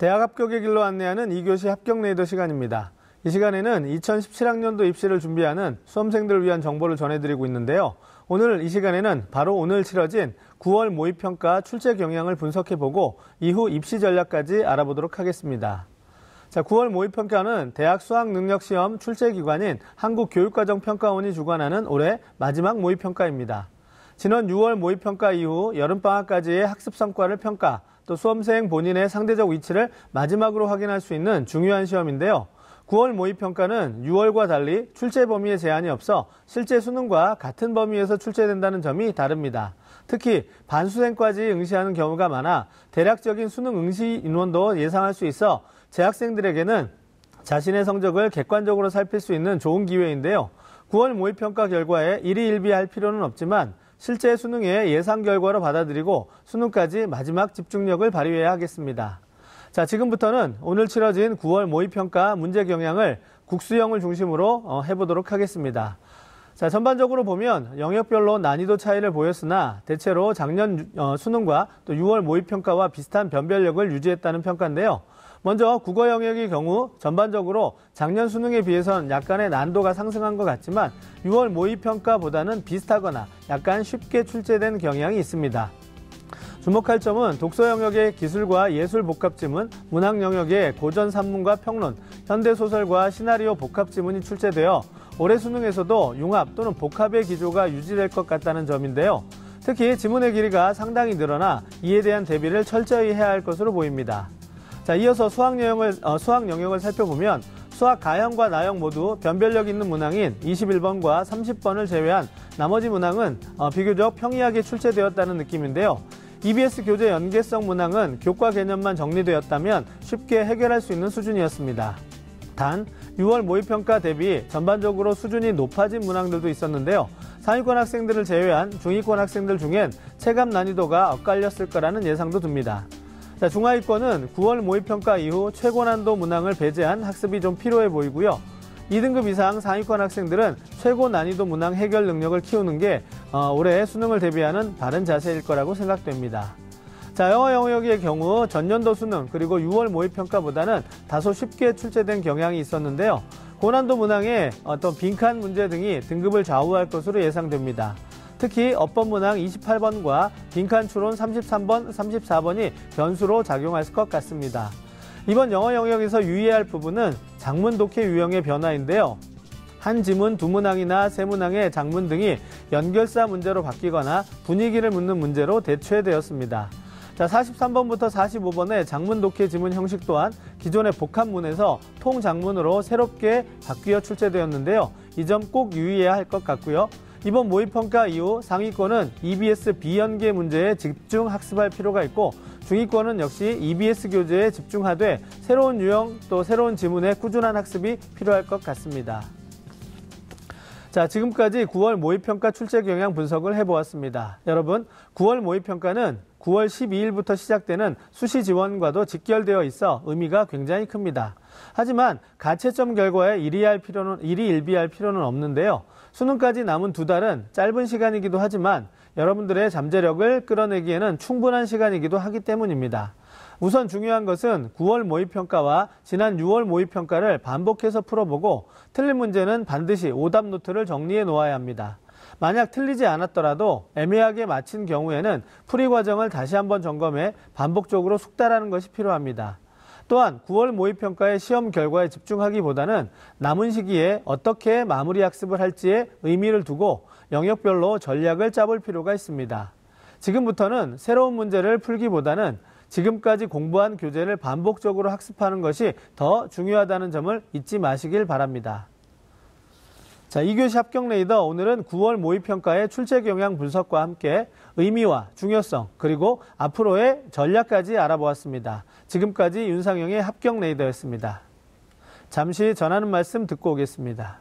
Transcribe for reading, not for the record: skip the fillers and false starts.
대학 합격의 길로 안내하는 2교시 합격 레이더 시간입니다. 이 시간에는 2017학년도 입시를 준비하는 수험생들을 위한 정보를 전해드리고 있는데요. 오늘 이 시간에는 바로 오늘 치러진 9월 모의평가 출제 경향을 분석해보고 이후 입시 전략까지 알아보도록 하겠습니다. 자, 9월 모의평가는 대학 수학능력시험 출제기관인 한국교육과정평가원이 주관하는 올해 마지막 모의평가입니다. 지난 6월 모의평가 이후 여름방학까지의 학습 성과를 평가, 또 수험생 본인의 상대적 위치를 마지막으로 확인할 수 있는 중요한 시험인데요. 9월 모의평가는 6월과 달리 출제 범위에 제한이 없어 실제 수능과 같은 범위에서 출제된다는 점이 다릅니다. 특히 반수생까지 응시하는 경우가 많아 대략적인 수능 응시 인원도 예상할 수 있어 재학생들에게는 자신의 성적을 객관적으로 살필 수 있는 좋은 기회인데요. 9월 모의평가 결과에 일희일비할 필요는 없지만 실제 수능의 예상 결과로 받아들이고 수능까지 마지막 집중력을 발휘해야 하겠습니다. 자, 지금부터는 오늘 치러진 9월 모의평가 문제 경향을 국수형을 중심으로 해보도록 하겠습니다. 자, 전반적으로 보면 영역별로 난이도 차이를 보였으나 대체로 작년 수능과 또 6월 모의평가와 비슷한 변별력을 유지했다는 평가인데요. 먼저 국어 영역의 경우 전반적으로 작년 수능에 비해선 약간의 난도가 상승한 것 같지만 6월 모의평가보다는 비슷하거나 약간 쉽게 출제된 경향이 있습니다. 주목할 점은 독서 영역의 기술과 예술 복합지문, 문학 영역의 고전 산문과 평론, 현대소설과 시나리오 복합지문이 출제되어 올해 수능에서도 융합 또는 복합의 기조가 유지될 것 같다는 점인데요. 특히 지문의 길이가 상당히 늘어나 이에 대한 대비를 철저히 해야 할 것으로 보입니다. 자, 이어서 수학 영역을 살펴보면 수학 가형과 나형 모두 변별력 있는 문항인 21번과 30번을 제외한 나머지 문항은 비교적 평이하게 출제되었다는 느낌인데요. EBS 교재 연계성 문항은 교과 개념만 정리되었다면 쉽게 해결할 수 있는 수준이었습니다. 단 6월 모의평가 대비 전반적으로 수준이 높아진 문항들도 있었는데요. 상위권 학생들을 제외한 중위권 학생들 중엔 체감 난이도가 엇갈렸을 거라는 예상도 듭니다. 자, 중하위권은 9월 모의평가 이후 최고난도 문항을 배제한 학습이 좀 필요해 보이고요. 2등급 이상 상위권 학생들은 최고 난이도 문항 해결 능력을 키우는 게 올해 수능을 대비하는 바른 자세일 거라고 생각됩니다. 자, 영어 영역의 경우 전년도 수능 그리고 6월 모의평가보다는 다소 쉽게 출제된 경향이 있었는데요. 고난도 문항의 어떤 빈칸 문제 등이 등급을 좌우할 것으로 예상됩니다. 특히 어법 문항 28번과 빈칸 추론 33번, 34번이 변수로 작용할 것 같습니다. 이번 영어 영역에서 유의해야 할 부분은 장문 독해 유형의 변화인데요. 한 지문, 두 문항이나 세 문항의 장문 등이 연결사 문제로 바뀌거나 분위기를 묻는 문제로 대체되었습니다. 자, 43번부터 45번의 장문 독해 지문 형식 또한 기존의 복합문에서 통장문으로 새롭게 바뀌어 출제되었는데요. 이 점 꼭 유의해야 할 것 같고요. 이번 모의평가 이후 상위권은 EBS 비연계 문제에 집중 학습할 필요가 있고 중위권은 역시 EBS 교재에 집중하되 새로운 유형 또 새로운 지문의 꾸준한 학습이 필요할 것 같습니다. 자, 지금까지 9월 모의평가 출제 경향 분석을 해보았습니다. 여러분, 9월 모의평가는 9월 12일부터 시작되는 수시 지원과도 직결되어 있어 의미가 굉장히 큽니다. 하지만 가채점 결과에 일희일비할 필요는 없는데요. 수능까지 남은 2달은 짧은 시간이기도 하지만 여러분들의 잠재력을 끌어내기에는 충분한 시간이기도 하기 때문입니다. 우선 중요한 것은 9월 모의평가와 지난 6월 모의평가를 반복해서 풀어보고 틀린 문제는 반드시 오답 노트를 정리해 놓아야 합니다. 만약 틀리지 않았더라도 애매하게 맞힌 경우에는 풀이 과정을 다시 한번 점검해 반복적으로 숙달하는 것이 필요합니다. 또한 9월 모의평가의 시험 결과에 집중하기보다는 남은 시기에 어떻게 마무리 학습을 할지에 의미를 두고 영역별로 전략을 짜볼 필요가 있습니다. 지금부터는 새로운 문제를 풀기보다는 지금까지 공부한 교재를 반복적으로 학습하는 것이 더 중요하다는 점을 잊지 마시길 바랍니다. 자, 2교시 합격 레이더 오늘은 9월 모의평가의 출제 경향 분석과 함께 의미와 중요성 그리고 앞으로의 전략까지 알아보았습니다. 지금까지 윤상영의 합격 레이더였습니다. 잠시 전하는 말씀 듣고 오겠습니다.